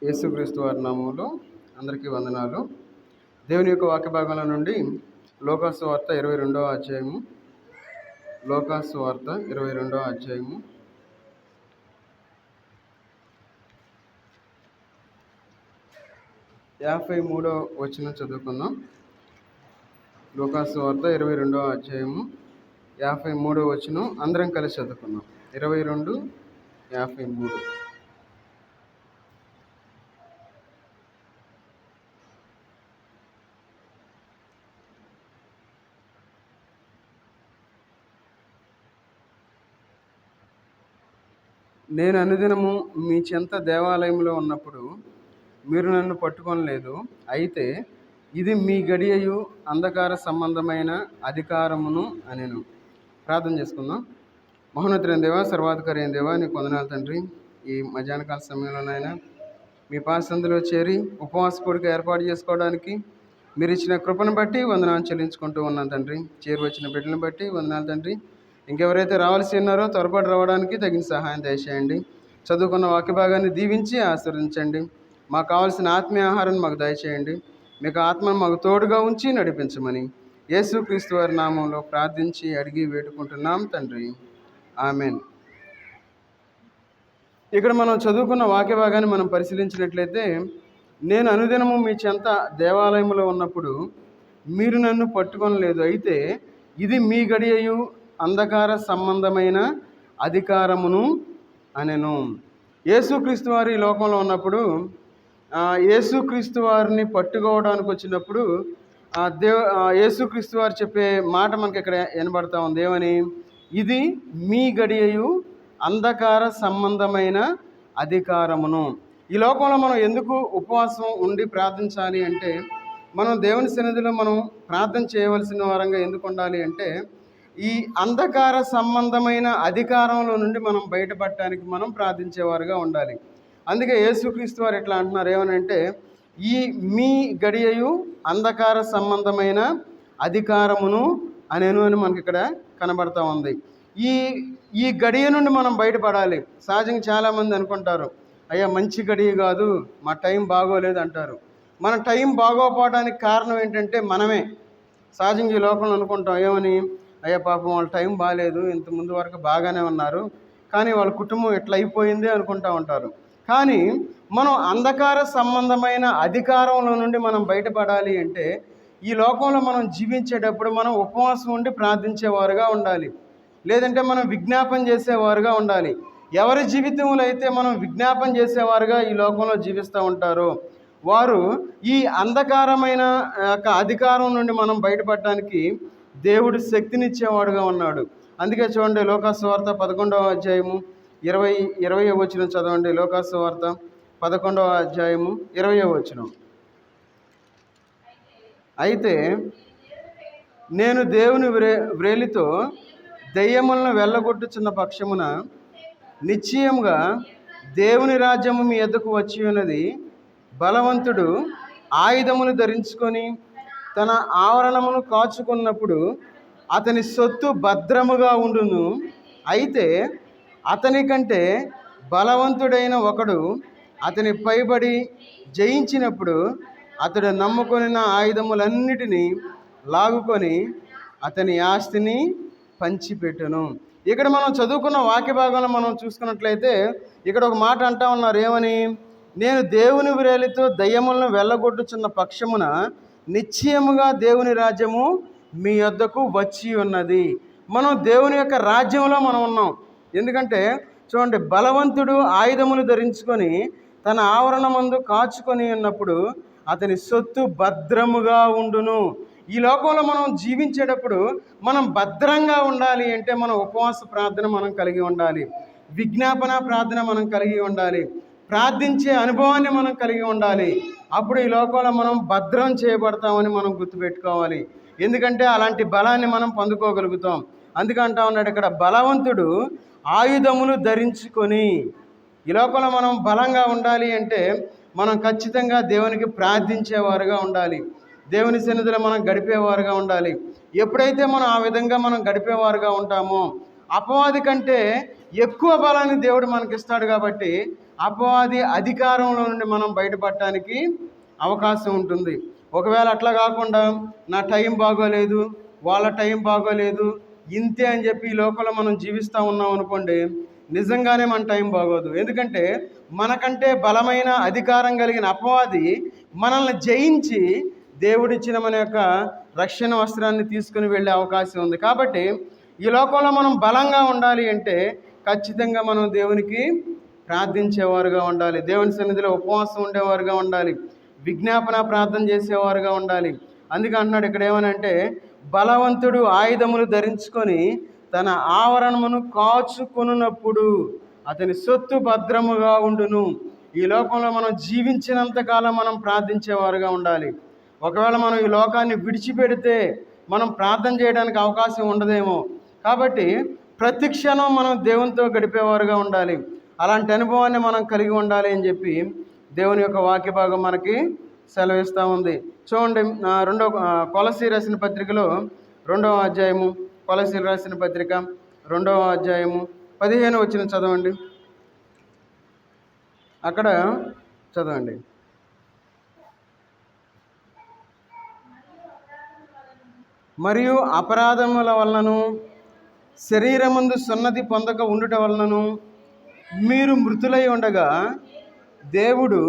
యేసుక్రీస్తు వారి నామములో అందరికీ వందనాలు. దేవుని యొక్క వాక్య భాగంలో నుండి లోకాసు వార్త 22వ అధ్యాయము. లోకాసు వార్త 22వ అధ్యాయము 53వ వచనం చదువుకుందాం. లోకాసు వార్త 22వ అధ్యాయము 53వ వచనం అందరం కలిసి చదువుకుందాం. 22:53. నేను అనుదినము మీ చెంత దేవాలయంలో ఉన్నప్పుడు మీరు నన్ను పట్టుకొనలేదు. అయితే ఇది మీ గడియయు అంధకార సంబంధమైన అధికారమును అనెను. ప్రార్థన చేసుకుందాం. మహోన్నతుడైన దేవా, సర్వాధికారి అయిన దేవా, నీకు వందనాలు తండ్రి. ఈ మధ్యాహ్నకాల సమయంలోనైనా మీ పాసందులో చేరి ఉపవాస కూడిక ఏర్పాటు చేసుకోవడానికి మీరు ఇచ్చిన కృపను బట్టి వందనాలు చెల్లించుకుంటూ ఉన్నాను తండ్రి. చేరి వచ్చిన బిడ్డలను బట్టి వందనాలు తండ్రి. ఇంకెవరైతే రావాల్సి ఉన్నారో త్వరపాటు రావడానికి తగిన సహాయం దయచేయండి. చదువుకున్న వాక్య భాగాన్ని దీవించి ఆశీర్వదించండి. మాకు కావాల్సిన ఆత్మీయ ఆహారాన్ని మాకు దయచేయండి. మీకు ఆత్మను మాకు తోడుగా ఉంచి నడిపించమని యేసుక్రీస్తు వారి నామంలో ప్రార్థించి అడిగి వేడుకుంటున్నాం తండ్రి. ఆమెన్. ఇక్కడ మనం చదువుకున్న వాక్య భాగాన్ని మనం పరిశీలించినట్లయితే, నేను అనుదినము మీ చెంత దేవాలయంలో ఉన్నప్పుడు మీరు నన్ను పట్టుకొనలేదు. అయితే ఇది మీ గడియయు అంధకార సంబంధమైన అధికారమును అనెను. యేసుక్రీస్తు వారి లోకంలో ఉన్నప్పుడు యేసుక్రీస్తు వారిని పట్టుకోవడానికి వచ్చినప్పుడు యేసుక్రీస్తు వారు చెప్పే మాట మనకి ఇక్కడ వినబడతా ఉంది. ఏమని? ఇది మీ గడియయు అంధకార సంబంధమైన అధికారమును. ఈ లోకంలో మనం ఎందుకు ఉపవాసం ఉండి ప్రార్థించాలి అంటే, మనం దేవుని సన్నిధిలో మనం ప్రార్థన చేయవలసిన వారంగా ఎందుకు ఉండాలి అంటే, ఈ అంధకార సంబంధమైన అధికారంలో నుండి మనం బయటపడటానికి మనం ప్రార్థించేవారుగా ఉండాలి. అందుకే యేసుక్రీస్తు వారు ఎట్లా అంటున్నారు, ఏమనంటే, ఈ మీ గడియయు అంధకార సంబంధమైన అధికారమును అనేను అని మనకి ఇక్కడ కనబడతా ఉంది. ఈ గడియ నుండి మనం బయటపడాలి. సహజంగా చాలామంది అనుకుంటారు, అయ్యా మంచి గడియ కాదు, మా టైం బాగోలేదు అంటారు. మన టైం బాగోపోవడానికి కారణం ఏంటంటే మనమే. సహజంగా ఈ లోకంలో అనుకుంటాం, ఏమని? అయ్యా పాపం వాళ్ళ టైం బాగాలేదు, ఇంత ముందు వరకు బాగానే ఉన్నారు, కానీ వాళ్ళ కుటుంబం ఎట్లా అయిపోయింది అనుకుంటూ ఉంటారు. కానీ మనం అంధకార సంబంధమైన అధికారంలో నుండి మనం బయటపడాలి అంటే, ఈ లోకంలో మనం జీవించేటప్పుడు మనం ఉపవాసం ఉండి ప్రార్థించేవారుగా ఉండాలి. లేదంటే మనం విజ్ఞాపన చేసేవారుగా ఉండాలి. ఎవరి జీవితంలో అయితే మనం విజ్ఞాపన చేసేవారుగా ఈ లోకంలో జీవిస్తూ ఉంటారో వారు ఈ అంధకారమైన అధికారం నుండి మనం బయటపడడానికి దేవుడు శక్తినిచ్చేవాడుగా ఉన్నాడు. అందుకే చూడండి, లోకాసు వార్త 11వ అధ్యాయము 20వ వచనం చదవండి. లోకాసు వార్త 11వ అధ్యాయము 20వ వచనం. అయితే నేను దేవుని వ్రేలితో దెయ్యములను వెళ్ళగొట్టుచున్న పక్షమున నిశ్చయముగా దేవుని రాజ్యము మీ ఎద్దకు వచ్చి ఉన్నది. బలవంతుడు ఆయుధములు ధరించుకొని తన ఆవరణమును కాచుకున్నప్పుడు అతని సొత్తు భద్రముగా ఉండును. అయితే అతని కంటే బలవంతుడైన ఒకడు అతని పైబడి జయించినప్పుడు అతడు నమ్ముకొనిన ఆయుధములన్నిటినీ లాగుకొని అతని ఆస్తిని పంచిపెట్టును. ఇక్కడ మనం చదువుకున్న వాక్య భాగంలో మనం చూసుకున్నట్లయితే ఇక్కడ ఒక మాట అంటా ఉన్నారు. ఏమని? నేను దేవుని వ్రేలితో దయ్యములను వెళ్ళగొట్టుచున్న పక్షమున నిశ్చయముగా దేవుని రాజ్యము మీ యొద్దకు వచ్చి ఉన్నది. మనం దేవుని యొక్క రాజ్యంలో మనం ఉన్నాం. ఎందుకంటే చూడండి, బలవంతుడు ఆయుధములు ధరించుకొని తన ఆవరణమందు కాచుకొని ఉన్నప్పుడు అతని సొత్తు భద్రముగా ఉండును. ఈ లోకంలో మనం జీవించేటప్పుడు మనం భద్రంగా ఉండాలి అంటే మనం ఉపవాస ప్రార్థన మనం కలిగి ఉండాలి. విజ్ఞాపన ప్రార్థన మనం కలిగి ఉండాలి. ప్రార్థించే అనుభవాన్ని మనం కలిగి ఉండాలి. అప్పుడు ఈ లోకంలో మనం భద్రం చేయబడతామని మనం గుర్తుపెట్టుకోవాలి. ఎందుకంటే అలాంటి బలాన్ని మనం పొందుకోగలుగుతాం. అందుకంటా ఉన్నాడు ఇక్కడ, బలవంతుడు ఆయుధములు ధరించుకొని. ఈ లోకంలో మనం బలంగా ఉండాలి అంటే మనం ఖచ్చితంగా దేవునికి ప్రార్థించేవారుగా ఉండాలి. దేవుని సన్నిధిలో మనం గడిపేవారుగా ఉండాలి. ఎప్పుడైతే మనం ఆ విధంగా మనం గడిపేవారుగా ఉంటామో అపవాది కంటే ఎక్కువ బలాన్ని దేవుడు మనకిస్తాడు. కాబట్టి అపవాది అధికారంలో నుండి మనం బయటపడటానికి అవకాశం ఉంటుంది. ఒకవేళ అట్లా కాకుండా నా టైం బాగోలేదు, వాళ్ళ టైం బాగోలేదు, ఇంతే అని చెప్పి ఈ లోకంలో మనం జీవిస్తూ ఉన్నాం అనుకోండి, నిజంగానే మన టైం బాగోదు. ఎందుకంటే మనకంటే బలమైన అధికారం కలిగిన అపవాది మనల్ని జయించి దేవుడిచ్చిన మన యొక్క రక్షణ వస్త్రాన్ని తీసుకుని వెళ్ళే అవకాశం ఉంది. కాబట్టి ఈ లోకంలో మనం బలంగా ఉండాలి అంటే ఖచ్చితంగా మనం దేవునికి ప్రార్థించేవారుగా ఉండాలి, దేవుని సన్నిధిలో ఉపవాసం ఉండేవారుగా ఉండాలి, విజ్ఞాపన ప్రార్థన చేసేవారుగా ఉండాలి. అందుకే అంటున్నాడు ఇక్కడ ఏమనంటే, బలవంతుడు ఆయుధములు ధరించుకొని తన ఆవరణమును కాచుకొనున్నప్పుడు అతని సొత్తు భద్రముగా ఉండును. ఈ లోకంలో మనం జీవించినంతకాలం మనం ప్రార్థించేవారుగా ఉండాలి. ఒకవేళ మనం ఈ లోకాన్ని విడిచిపెడితే మనం ప్రార్థన చేయడానికి అవకాశం ఉండదేమో. కాబట్టి ప్రతి క్షణం మనం దేవునితో గడిపేవారుగా ఉండాలి. అలాంటి అనుభవాన్ని మనం కలిగి ఉండాలి అని చెప్పి దేవుని యొక్క వాక్య భాగం మనకి సెలవిస్తూ ఉంది. చూడండి, కొలసీ రాసిన పత్రికలో 2వ అధ్యాయము, కొలసీలు రాసిన పత్రిక 2వ అధ్యాయము 15 వచనం చదవండి. అక్కడ చదవండి. మరియు అపరాధముల వలనను శరీరమందు సున్నతి పొందక ఉండుట వలనను మీరు మృతులై ఉండగా దేవుడు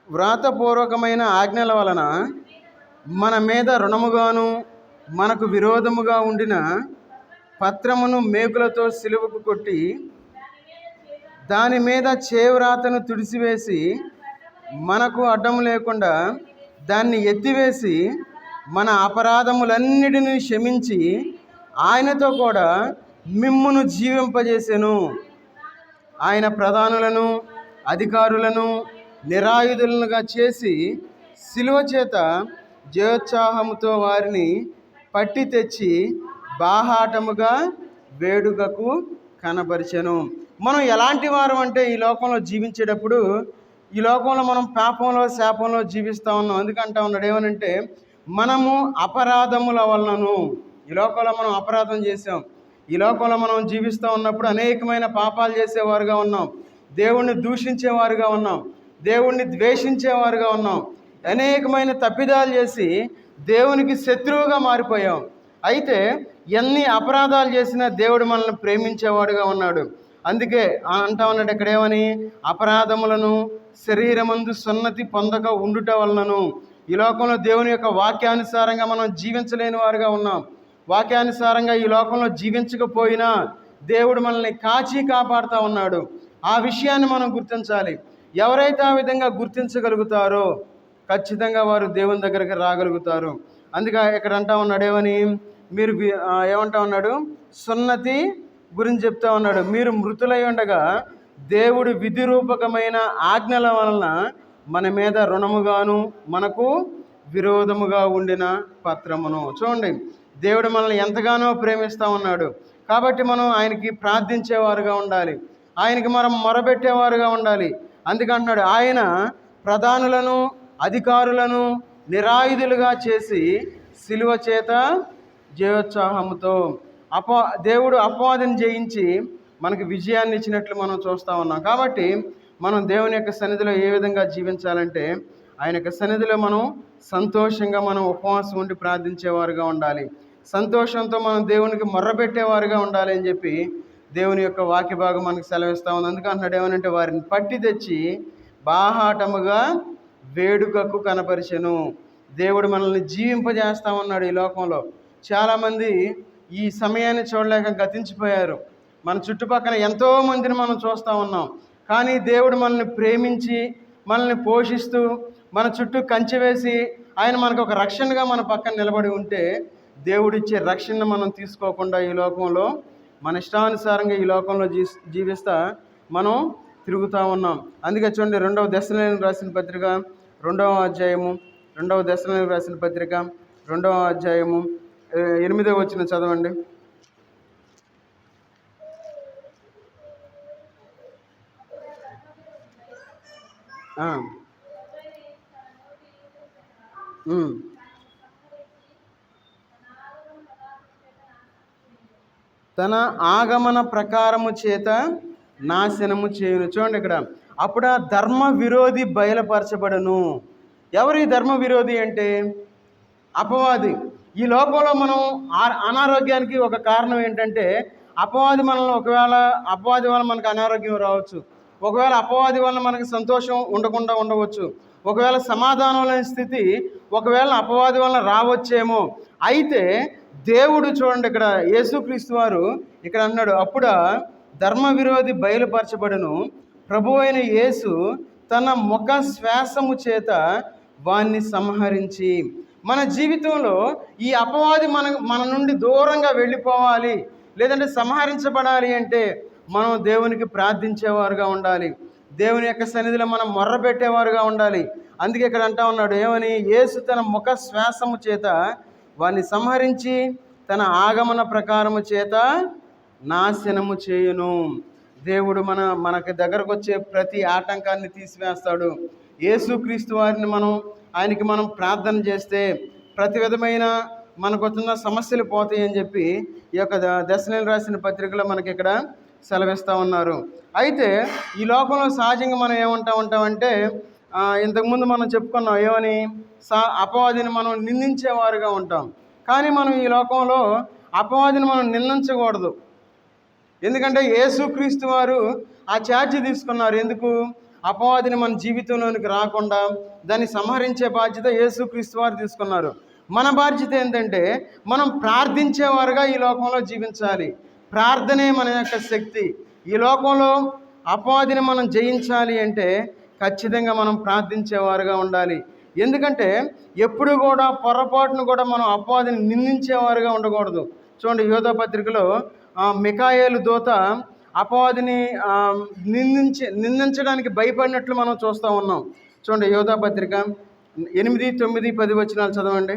వ్రాతపూర్వకమైన ఆజ్ఞల వలన మన మీద రుణముగాను మనకు విరోధముగా ఉండిన పత్రమును మేకులతో సిలువకు కొట్టి దాని మీద చేవ్రాతను తుడిసివేసి మనకు అడ్డము లేకుండా దాన్ని ఎత్తివేసి మన అపరాధములన్నిటినీ క్షమించి ఆయనతో కూడా మిమ్మును జీవింపజేసెను. ఆయన ప్రధానులను అధికారులను నిరాయుధులుగా చేసి సిలువ చేత జయోత్సాహముతో వారిని పట్టి తెచ్చి బాహాటముగా వేడుకకు కనబరిచెను. మనం ఎలాంటి వారం అంటే ఈ లోకంలో జీవించేటప్పుడు ఈ లోకంలో మనం పాపంలో శాపంలో జీవిస్తూ ఉన్నాం. ఎందుకంటా ఉన్నాడు ఏమనంటే, మనము అపరాధముల వలనను, ఈ లోకంలో మనం అపరాధం చేసాం, ఈ లోకంలో మనం జీవిస్తూ ఉన్నప్పుడు అనేకమైన పాపాలు చేసేవారుగా ఉన్నాం, దేవుణ్ణి దూషించేవారుగా ఉన్నాం, దేవుణ్ణి ద్వేషించేవారుగా ఉన్నాం, అనేకమైన తప్పిదాలు చేసి దేవునికి శత్రువుగా మారిపోయాం. అయితే ఎన్ని అపరాధాలు చేసినా దేవుడు మనల్ని ప్రేమించేవాడుగా ఉన్నాడు. అందుకే అంటా ఉన్నాడు ఇక్కడ ఏమని, అపరాధములను శరీరమందు సున్నతి పొందక ఉండుట వలనను. ఈ లోకంలో దేవుని యొక్క వాక్యానుసారంగా మనం జీవించలేని వారుగా ఉన్నాం. వాక్యానుసారంగా ఈ లోకంలో జీవించకపోయినా దేవుడు మనల్ని కాచి కాపాడుతూ ఉన్నాడు. ఆ విషయాన్ని మనం గుర్తించాలి. ఎవరైతే ఆ విధంగా గుర్తించగలుగుతారో ఖచ్చితంగా వారు దేవుని దగ్గరికి రాగలుగుతారు. అందుకే ఇక్కడ అంటా ఉన్నాడు ఏమని, మీరు ఏమంటా ఉన్నాడు, సున్నతి గురించి చెప్తా ఉన్నాడు. మీరు మృతులై ఉండగా దేవుడు విధి రూపకమైన ఆజ్ఞల వలన మన మీద రుణముగాను మనకు విరోధముగా ఉండిన పత్రమును. చూడండి, దేవుడు మనల్ని ఎంతగానో ప్రేమిస్తూ ఉన్నాడు. కాబట్టి మనం ఆయనకి ప్రార్థించేవారుగా ఉండాలి, ఆయనకి మనం మొరబెట్టేవారుగా ఉండాలి. అందుకంటున్నాడు, ఆయన ప్రధానులను అధికారులను నిరాయుధులుగా చేసి సిలువ చేత జయోత్సాహముతో దేవుడు అపవాదిని జయించి మనకు విజయాన్ని ఇచ్చినట్లు మనం చూస్తూ ఉన్నాం. కాబట్టి మనం దేవుని యొక్క సన్నిధిలో ఏ విధంగా జీవించాలంటే, ఆయన యొక్క సన్నిధిలో మనం సంతోషంగా మనం ఉపవాసం ఉండి ప్రార్థించేవారుగా ఉండాలి, సంతోషంతో మనం దేవునికి మొర్రబెట్టేవారుగా ఉండాలి అని చెప్పి దేవుని యొక్క వాక్య భాగం మనకు సెలవిస్తూ ఉంది. అందుకే అంటున్నాడు ఏమనంటే, వారిని పట్టి తెచ్చి బాహాటముగా వేడుకకు కనపరిచెను. దేవుడు మనల్ని జీవింపజేస్తా ఉన్నాడు. ఈ లోకంలో చాలామంది ఈ సమయాన్ని చూడలేక గతించిపోయారు. మన చుట్టుపక్కల ఎంతోమందిని మనం చూస్తూ ఉన్నాం. కానీ దేవుడు మనల్ని ప్రేమించి మనల్ని పోషిస్తూ మన చుట్టూ కంచె వేసి ఆయన మనకు ఒక రక్షణగా మన పక్కన నిలబడి ఉంటే, దేవుడిచ్చే రక్షణ మనం తీసుకోకుండా ఈ లోకంలో మన ఇష్టానుసారంగా ఈ లోకంలో జీవిస్తా మనం తిరుగుతూ ఉన్నాం. అందుకే చూడండి, 2వ దశలోనికి రాసిన పత్రిక 2వ అధ్యాయము, 2వ దశలోనికి రాసిన పత్రిక 2వ అధ్యాయము 8వ వచనం చదవండి. తన ఆగమన ప్రకారము చేత నాశనము చేయును. చూడండి ఇక్కడ, అప్పుడు ఆ ధర్మ విరోధి బయలుపరచబడను. ఎవరు ఈ ధర్మ విరోధి అంటే? అపవాది. ఈ లోకంలో మనం అనారోగ్యానికి ఒక కారణం ఏంటంటే, అపవాది మనల్ని ఒకవేళ అపవాది వల్ల మనకు అనారోగ్యం రావచ్చు, ఒకవేళ అపవాది వల్ల మనకు సంతోషం ఉండకుండా ఉండవచ్చు, ఒకవేళ సమాధానం లేని స్థితి ఒకవేళ అపవాది వల్ల రావచ్చేమో. అయితే దేవుడు చూడండి, ఇక్కడ యేసుక్రీస్తు వారు ఇక్కడ అన్నాడు, అప్పుడు ధర్మ విరోధి బయలుపరచబడును, ప్రభు అయిన యేసు తన ముఖ శ్వాసము చేత వాణ్ణి సంహరించి. మన జీవితంలో ఈ అపవాది మన నుండి దూరంగా వెళ్ళిపోవాలి, లేదంటే సంహరించబడాలి అంటే మనం దేవునికి ప్రార్థించేవారుగా ఉండాలి, దేవుని యొక్క సన్నిధిలో మనం మొర్ర పెట్టేవారుగా ఉండాలి. అందుకే ఇక్కడ అంటా ఉన్నాడు ఏమని, యేసు తన ముఖ శ్వాసము చేత వాణ్ణి సంహరించి తన ఆగమన ప్రకారము చేత నాశనము చేయును. దేవుడు మనకి దగ్గరకు వచ్చే ప్రతి ఆటంకాన్ని తీసివేస్తాడు. యేసుక్రీస్తు వారిని ఆయనకి మనం ప్రార్థన చేస్తే ప్రతి విధమైన మనకు వచ్చిన సమస్యలు పోతాయని చెప్పి ఈ యొక్క దశనేలు రాసిన పత్రికలో మనకి ఇక్కడ సెలవిస్తూ ఉన్నారు. అయితే ఈ లోకంలో సహజంగా మనం ఏమంటామంటే, ఇంతకుముందు మనం చెప్పుకున్నాం ఏమని, అపవాదిని మనం నిందించేవారుగా ఉంటాం. కానీ మనం ఈ లోకంలో అపవాదిని మనం నిందించకూడదు. ఎందుకంటే యేసుక్రీస్తు వారు ఆ ఛార్జీ తీసుకున్నారు. ఎందుకు? అపవాదిని మన జీవితంలోనికి రాకుండా దాన్ని సంహరించే బాధ్యత యేసుక్రీస్తు వారు తీసుకున్నారు. మన బాధ్యత ఏంటంటే మనం ప్రార్థించేవారుగా ఈ లోకంలో జీవించాలి. ప్రార్థనే మన యొక్క శక్తి. ఈ లోకంలో అపవాదిని మనం జయించాలి అంటే ఖచ్చితంగా మనం ప్రార్థించేవారుగా ఉండాలి. ఎందుకంటే ఎప్పుడు కూడా పొరపాటును కూడా మనం అపవాదిని నిందించేవారుగా ఉండకూడదు. చూడండి, యోధా పత్రికలో మిఖాయేలు దూత అపవాదిని నిందించడానికి భయపడినట్లు మనం చూస్తూ ఉన్నాం. చూడండి, యోధా పత్రిక 8, 9, 10 వచనాలు చదవండి.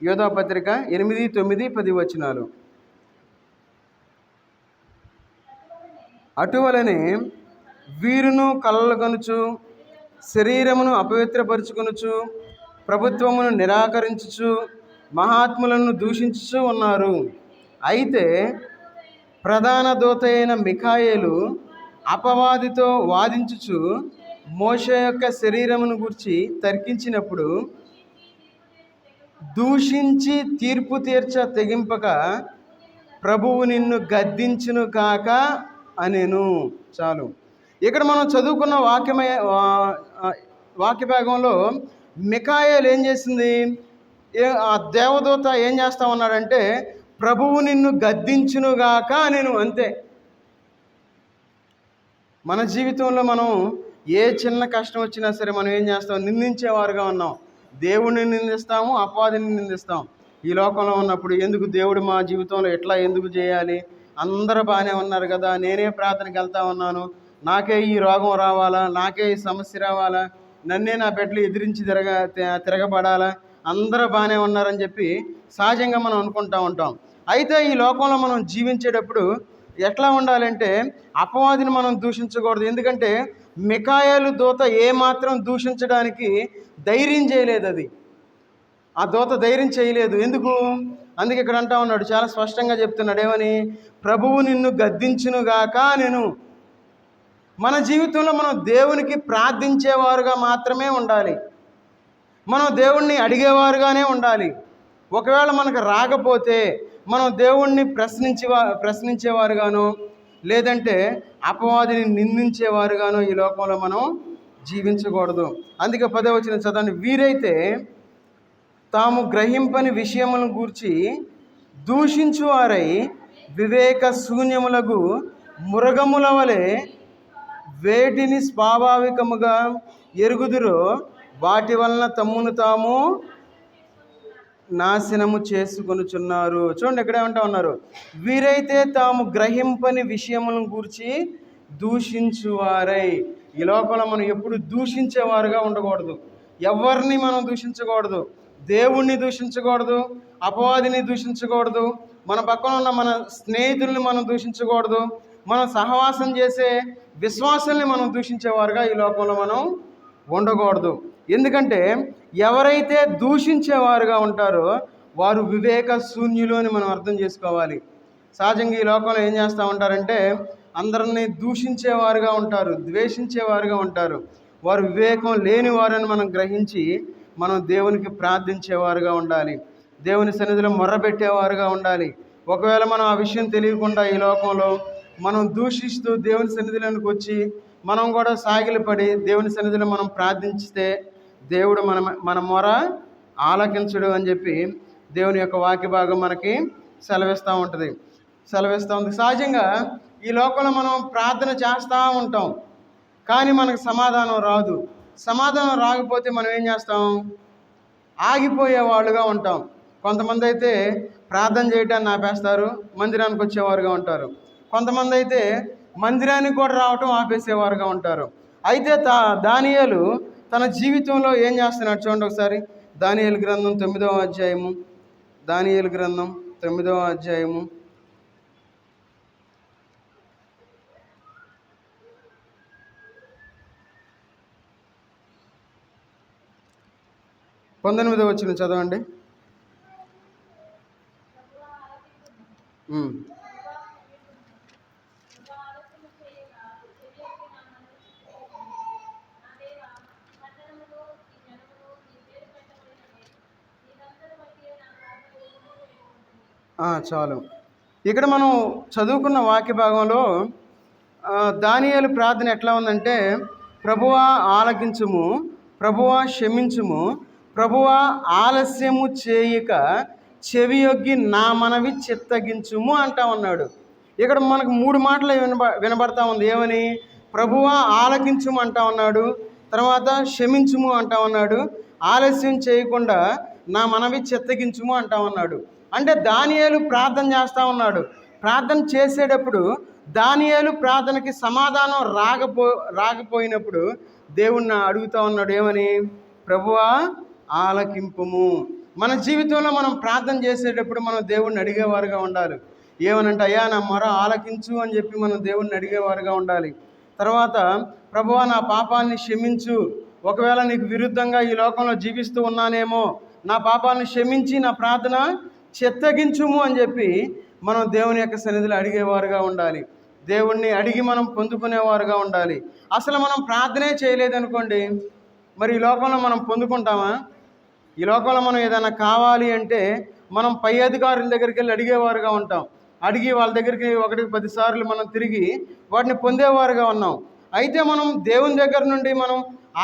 యోధా పత్రిక 8, 9, 10 వచనాలు. అటువలనే వీరును కలలుగనుచు, శరీరమును అపవిత్రపరుచుకొనుచు, ప్రభుత్వమును నిరాకరించుచు, మహాత్ములను దూషించుచు ఉన్నారు. అయితే ప్రధాన దూత అయిన మిఖాయేలు అపవాదితో వాదించుచు మోషే యొక్క శరీరమును గురించి తర్కించినప్పుడు, దూషించి తీర్పు తీర్చ తెగింపక ప్రభువు నిన్ను గద్దించును కాక అనెను. చాలు. ఇక్కడ మనం చదువుకున్న వాక్య భాగంలో మిఖాయేలు ఏం చేసింది? ఆ దేవదూత ఏం చేస్తా ఉన్నాడంటే, ప్రభువు నిన్ను గద్దించునుగాక నేను. అంతే. మన జీవితంలో మనం ఏ చిన్న కష్టం వచ్చినా సరే మనం ఏం చేస్తాం? నిందించేవారుగా ఉన్నాం. దేవుడిని నిందిస్తాము, అపవాదిని నిందిస్తాం. ఈ లోకంలో ఉన్నప్పుడు ఎందుకు దేవుడు మా జీవితంలో ఎట్లా ఎందుకు చేయాలి? అందరూ బాగానే ఉన్నారు కదా, నేనే ప్రార్థనకి వెళ్తా ఉన్నాను, నాకే ఈ రోగం రావాలా, నాకే ఈ సమస్య రావాలా, నన్నే నా బిడ్డలు ఎదిరించి తిరగబడాలా, అందరూ బాగానే ఉన్నారని చెప్పి సహజంగా మనం అనుకుంటూ ఉంటాం. అయితే ఈ లోకంలో మనం జీవించేటప్పుడు ఎట్లా ఉండాలంటే అపవాదిని మనం దూషించకూడదు. ఎందుకంటే మిఖాయేలు దూత ఏమాత్రం దూషించడానికి ధైర్యం చేయలేదు. ఆ దూత ధైర్యం చేయలేదు. ఎందుకు? అందుకే ఇక్కడ అంటా ఉన్నాడు, చాలా స్పష్టంగా చెప్తున్నాడు ఏమని, ప్రభువు నిన్ను గద్దించునుగాక నేను. మన జీవితంలో మనం దేవునికి ప్రార్థించేవారుగా మాత్రమే ఉండాలి. మనం దేవుణ్ణి అడిగేవారుగానే ఉండాలి. ఒకవేళ మనకు రాకపోతే మనం దేవుణ్ణి ప్రశ్నించేవారుగాను, లేదంటే అపవాదిని నిందించేవారుగాను ఈ లోకంలో మనం జీవించకూడదు. అందుకే 10వ వచనం చదవండి. వీరైతే తాము గ్రహింపని విషయములను గూర్చి దూషించువారై వివేక శూన్యములకు మృగముల వలె వేటిని స్వాభావికముగా ఎరుగుదురో వాటి వలన తమ్మును తాము నాశనము చేసుకొనుచున్నారు. చూడండి, ఎక్కడ ఏమంటా ఉన్నారు? వీరైతే తాము గ్రహింపని విషయములను గూర్చి దూషించువారై. ఈ లోకంలో మనం ఎప్పుడు దూషించేవారుగా ఉండకూడదు. ఎవరిని మనం దూషించకూడదు. దేవుణ్ణి దూషించకూడదు, అపవాదిని దూషించకూడదు, మన పక్కన ఉన్న మన స్నేహితుల్ని మనం దూషించకూడదు, మనం సహవాసం చేసే విశ్వాసాన్ని మనం దూషించేవారుగా ఈ లోకంలో మనం ఉండకూడదు. ఎందుకంటే ఎవరైతే దూషించేవారుగా ఉంటారో వారు వివేక శూన్యులు అని మనం అర్థం చేసుకోవాలి. సహజంగా ఈ లోకంలో ఏం చేస్తూ ఉంటారంటే అందరినీ దూషించేవారుగా ఉంటారు, ద్వేషించేవారుగా ఉంటారు. వారు వివేకం లేని వారని మనం గ్రహించి మనం దేవునికి ప్రార్థించేవారుగా ఉండాలి. దేవుని సన్నిధిలో మొర్రపెట్టేవారుగా ఉండాలి. ఒకవేళ మనం ఆ విషయం తెలియకుండా ఈ లోకంలో మనం దూషిస్తూ దేవుని సన్నిధిలోనికి వచ్చి మనం కూడా సాగిలపడి దేవుని సన్నిధిలో మనం ప్రార్థించితే దేవుడు మన మొర ఆలకించడు అని చెప్పి దేవుని యొక్క వాక్య భాగం మనకి సెలవిస్తూ ఉంటుంది. సహజంగా ఈ లోకంలో మనం ప్రార్థన చేస్తూ ఉంటాం, కానీ మనకు సమాధానం రాదు. సమాధానం రాకపోతే మనం ఏం చేస్తాం? ఆగిపోయే వాళ్ళుగా ఉంటాం. కొంతమంది అయితే ప్రార్థన చేయటాన్ని ఆపేస్తారు, మందిరానికి వచ్చేవారుగా ఉంటారు. కొంతమంది అయితే మందిరానికి కూడా రావటం ఆపేసేవారుగా ఉంటారు. అయితే దానియేలు తన జీవితంలో ఏం చేస్తున్నాడు చూడండి ఒకసారి. దానియేలు గ్రంథం 9వ అధ్యాయము, దానియేలు గ్రంథం 9వ అధ్యాయము 19వ వచనం చదవండి. చాలు. ఇక్కడ మనం చదువుకున్న వాక్య భాగంలో దానియేలు ప్రార్థన ఎట్లా ఉందంటే, ప్రభువా ఆలకించుము, ప్రభువా క్షమించుము, ప్రభువా ఆలస్యము చేయక చెవియొగ్గి నా మనవి చిత్తగించుము అంటా ఉన్నాడు. ఇక్కడ మనకు 3 మాటలు వినబడతా ఉంది. ఏమని? ప్రభువా ఆలకించుము అంటా ఉన్నాడు, తర్వాత క్షమించుము అంటా ఉన్నాడు, ఆలస్యం చేయకుండా నా మనవి చిత్తగించుము అంటా ఉన్నాడు. అంటే దానియేలు ప్రార్థన చేస్తూ ఉన్నాడు. ప్రార్థన చేసేటప్పుడు దానియేలు ప్రార్థనకి సమాధానం రాకపోయినప్పుడు దేవుణ్ణి అడుగుతూ ఉన్నాడు. ఏమని? ప్రభువా ఆలకింపుము. మన జీవితంలో మనం ప్రార్థన చేసేటప్పుడు మనం దేవుణ్ణి అడిగేవారుగా ఉండాలి. ఏమనంటే, అయ్యా నా మొర ఆలకించు అని చెప్పి మనం దేవుణ్ణి అడిగేవారుగా ఉండాలి. తర్వాత ప్రభువా నా పాపాన్ని క్షమించు, ఒకవేళ నీకు విరుద్ధంగా ఈ లోకంలో జీవిస్తూ ఉన్నానేమో, నా పాపాలను క్షమించి నా ప్రార్థన చిత్తగించుము అని చెప్పి మనం దేవుని యొక్క సన్నిధిలో అడిగేవారుగా ఉండాలి. దేవుణ్ణి అడిగి మనం పొందుకునేవారుగా ఉండాలి. అసలు మనం ప్రార్థనే చేయలేదనుకోండి, మరి ఈ లోకంలో మనం పొందుకుంటామా? ఈ లోకంలో మనం ఏదైనా కావాలి అంటే మనం పై అధికారుల దగ్గరికి వెళ్ళి అడిగేవారుగా ఉంటాం. అడిగి వాళ్ళ దగ్గరికి 1-10 సార్లు మనం తిరిగి వాటిని పొందేవారుగా ఉన్నాం. అయితే మనం దేవుని దగ్గర నుండి మనం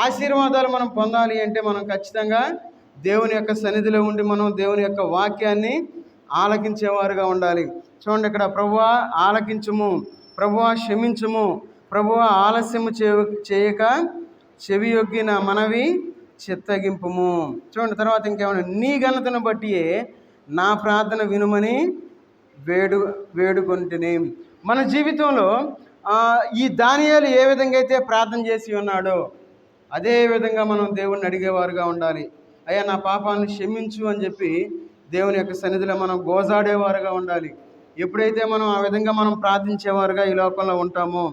ఆశీర్వాదాలు మనం పొందాలి అంటే మనం ఖచ్చితంగా దేవుని యొక్క సన్నిధిలో ఉండి మనం దేవుని యొక్క వాక్యాన్ని ఆలకించేవారుగా ఉండాలి. చూడండి, ఇక్కడ ప్రభువా ఆలకించుము, ప్రభువా క్షమించుము, ప్రభువా ఆలస్యము చేయక చెవియొగ్గి నా మనవి చిత్తగింపుము. చూడండి, తర్వాత ఇంకేమన్నా, నీ ఘనతను బట్టియే నా ప్రార్థన వినుమని వేడుకొంటిని. మన జీవితంలో ఈ దానియేలు ఏ విధంగా అయితే ప్రార్థన చేసి ఉన్నాడో అదే విధంగా మనం దేవుణ్ణి అడిగేవారుగా ఉండాలి. అయ్యా నా పాపాలను క్షమించు అని చెప్పి దేవుని యొక్క సన్నిధిలో మనం గోజాడేవారుగా ఉండాలి. ఎప్పుడైతే మనం ఆ విధంగా మనం ప్రార్థించేవారుగా ఈ లోకంలో ఉంటామో,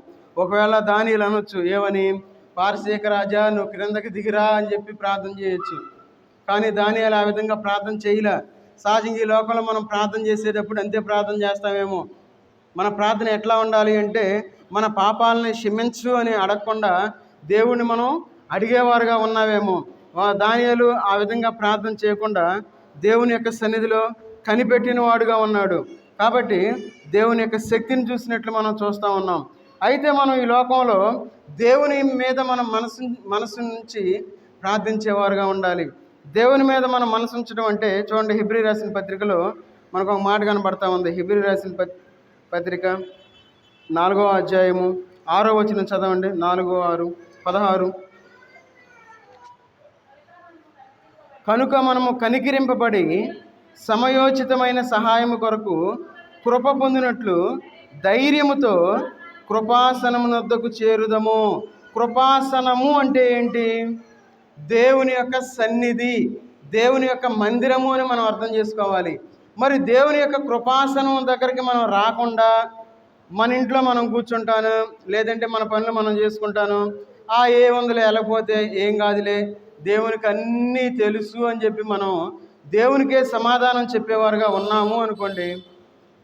ఒకవేళ దానియేలు అనొచ్చు, ఏమని? పారసీక రాజా నువ్వు క్రిందకి దిగిరా అని చెప్పి ప్రార్థన చేయొచ్చు. కానీ దానియేలు ఆ విధంగా ప్రార్థన చేయలే. సహజంగా ఈ లోకంలో మనం ప్రార్థన చేసేటప్పుడు అంతే ప్రార్థన చేస్తామేమో. మన ప్రార్థన ఎట్లా ఉండాలి అంటే, మన పాపాలని క్షమించు అని అడగకుండా దేవుణ్ణి మనం అడిగేవారుగా ఉన్నావేమో. దానియేలు ఆ విధంగా ప్రార్థన చేయకుండా దేవుని యొక్క సన్నిధిలో కనిపెట్టిన వాడుగా ఉన్నాడు. కాబట్టి దేవుని యొక్క శక్తిని చూసినట్లు మనం చూస్తూ ఉన్నాం. అయితే మనం ఈ లోకంలో దేవుని మీద మనం మనసు నుంచి ప్రార్థించేవారుగా ఉండాలి. దేవుని మీద మనం మనసు ఉంచడం అంటే, చూడండి, హెబ్రీ రాసిన పత్రికలో మనకు ఒక మాట కనబడతా ఉంది. హెబ్రీ రాసిన పత్రిక 4వ అధ్యాయము 6వ వచనం చదవండి. 4:6-16. కనుక మనము కనికరింపబడి సమయోచితమైన సహాయము కొరకు కృప పొందినట్లు ధైర్యముతో కృపాసనమునొద్దకు చేరుదము. కృపాసనము అంటే ఏంటి? దేవుని యొక్క సన్నిధి, దేవుని యొక్క మందిరము అని మనం అర్థం చేసుకోవాలి. మరి దేవుని యొక్క కృపాసనం దగ్గరికి మనం రాకుండా మన ఇంట్లో మనం కూర్చుంటాను, లేదంటే మన పనులు మనం చేసుకుంటాను, ఏ వందలు వెళ్ళకపోతే ఏం కాదులే, దేవునికి అన్నీ తెలుసు అని చెప్పి మనం దేవునికే సమాధానం చెప్పేవారుగా ఉన్నాము అనుకోండి,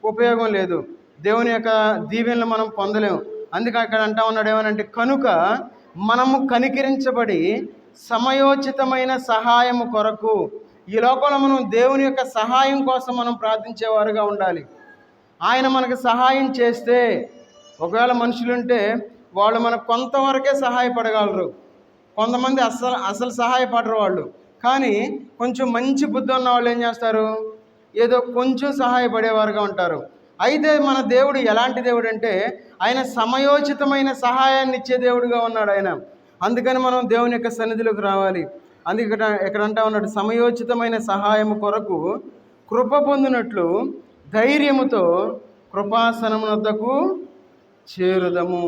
ఉపయోగం లేదు. దేవుని యొక్క దీవెనలు మనం పొందలేము. అందుకే అక్కడ అంటా ఉన్నాడు ఏమనంటే, కనుక మనము కనికరించబడి సమయోచితమైన సహాయము కొరకు, ఈ లోకంలో మనం దేవుని యొక్క సహాయం కోసం మనం ప్రార్థించేవారుగా ఉండాలి. ఆయన మనకు సహాయం చేస్తే, ఒకవేళ మనుషులుంటే వాళ్ళు మనకు కొంతవరకే సహాయపడగలరు, కొంతమంది అసలు సహాయపడరు వాళ్ళు. కానీ కొంచెం మంచి బుద్ధి ఉన్న వాళ్ళు ఏం చేస్తారు, ఏదో కొంచెం సహాయపడేవారుగా ఉంటారు. అయితే మన దేవుడు ఎలాంటి దేవుడు అంటే, ఆయన సమయోచితమైన సహాయాన్ని ఇచ్చే దేవుడుగా ఉన్నాడు ఆయన. అందుకని మనం దేవుని యొక్క సన్నిధిలోకి రావాలి. అందుకే ఇక్కడ అంటా ఉన్నాడు, సమయోచితమైన సహాయము కొరకు కృప పొందినట్లు ధైర్యముతో కృపాసనము వద్దకు చేరుదము.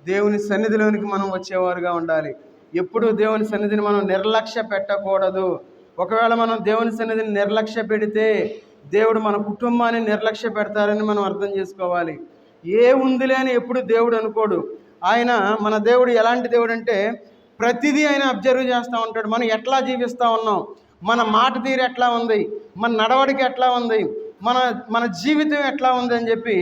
దేవుని సన్నిధిలోనికి మనం వచ్చేవారుగా ఉండాలి. ఎప్పుడు దేవుని సన్నిధిని మనం నిర్లక్ష్య పెట్టకూడదు. ఒకవేళ మనం దేవుని సన్నిధిని నిర్లక్ష్య పెడితే దేవుడు మన కుటుంబాన్ని నిర్లక్ష్య పెడతారని మనం అర్థం చేసుకోవాలి. ఏ ఉందిలే అని ఎప్పుడు దేవుడు అనుకోడు. ఆయన, మన దేవుడు ఎలాంటి దేవుడు అంటే, ప్రతిదీ ఆయన అబ్జర్వ్ చేస్తూ ఉంటాడు. మనం ఎట్లా జీవిస్తూ ఉన్నాం, మన మాట తీరు ఎట్లా ఉంది, మన నడవడిక ఎట్లా ఉంది, మన జీవితం ఎట్లా ఉంది అని చెప్పి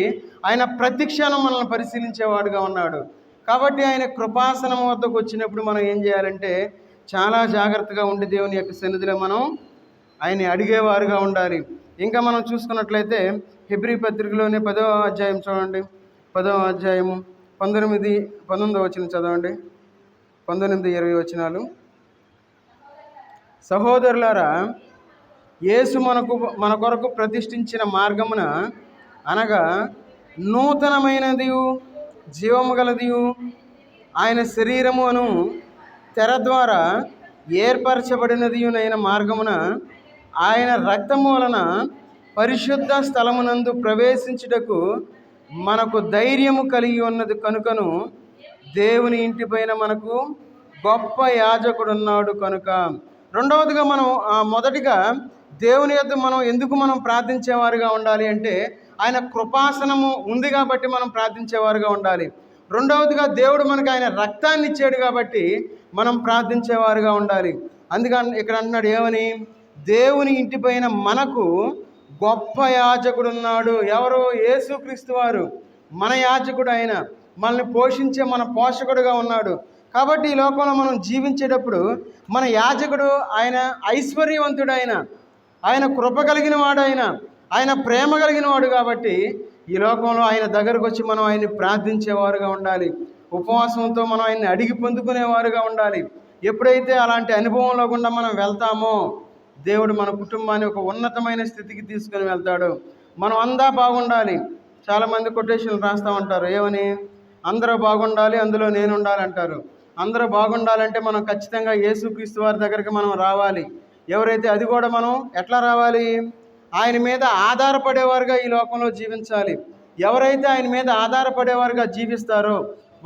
ఆయన ప్రతి క్షణం మనల్ని పరిశీలించేవాడుగా ఉన్నాడు. కాబట్టి ఆయన కృపాసనం వద్దకు వచ్చినప్పుడు మనం ఏం చేయాలంటే, చాలా జాగ్రత్తగా ఉండి దేవుని యొక్క సన్నిధిలో మనం ఆయన్ని అడిగేవారుగా ఉండాలి. ఇంకా మనం చూసుకున్నట్లయితే హెబ్రీ పత్రికలోనే 10వ అధ్యాయం చూడండి. 10వ అధ్యాయము 19 వచనం చదవండి. 19-20 వచనాలు. సహోదరులారా, యేసు మన కొరకు ప్రతిష్ఠించిన మార్గమున, అనగా నూతనమైనదియు జీవము గలదియు ఆయన శరీరము అను తెర ద్వారా ఏర్పరచబడినదియునైన మార్గమున ఆయన రక్తము వలన పరిశుద్ధ స్థలమునందు ప్రవేశించుటకు మనకు ధైర్యము కలిగి ఉన్నది కనుకను, దేవుని ఇంటిపైన మనకు గొప్ప యాజకుడున్నాడు కనుక. రెండవదిగా మనం మొదటిగా దేవుని యొద్ద మనం ఎందుకు ప్రార్థించేవారుగా ఉండాలి అంటే, ఆయన కృపాసనము ఉంది కాబట్టి మనం ప్రార్థించేవారుగా ఉండాలి. రెండవదిగా దేవుడు మనకు ఆయన రక్తాన్ని ఇచ్చాడు కాబట్టి మనం ప్రార్థించేవారుగా ఉండాలి. అందుకని ఇక్కడ అంటున్నాడు ఏమని, దేవుని ఇంటిపైన మనకు గొప్ప యాజకుడు ఉన్నాడు. ఎవరు? యేసుక్రీస్తు వారు మన యాజకుడు. ఆయన మనల్ని పోషించే మన పోషకుడుగా ఉన్నాడు. కాబట్టి ఈ లోకంలో మనం జీవించేటప్పుడు మన యాజకుడు ఆయన ఐశ్వర్యవంతుడు, ఆయన కృప కలిగిన వాడు, ఆయన ప్రేమ కలిగిన వాడు. కాబట్టి ఈ లోకంలో ఆయన దగ్గరకు వచ్చి మనం ఆయన్ని ప్రార్థించేవారుగా ఉండాలి. ఉపవాసంతో మనం ఆయన్ని అడిగి పొందుకునేవారుగా ఉండాలి. ఎప్పుడైతే అలాంటి అనుభవంలో గుండా మనం వెళ్తామో, దేవుడు మన కుటుంబాన్ని ఒక ఉన్నతమైన స్థితికి తీసుకొని వెళ్తాడు. మనం అంతా బాగుండాలి. చాలామంది కొటేషన్లు రాస్తూ ఉంటారు ఏమని, అందరూ బాగుండాలి, అందులో నేను ఉండాలంటారు. అందరూ బాగుండాలంటే మనం ఖచ్చితంగా యేసుక్రీస్తు వారి దగ్గరికి మనం రావాలి. ఎవరైతే, అది కూడా మనం ఎట్లా రావాలి, ఆయన మీద ఆధారపడేవారుగా ఈ లోకంలో జీవించాలి. ఎవరైతే ఆయన మీద ఆధారపడేవారుగా జీవిస్తారో,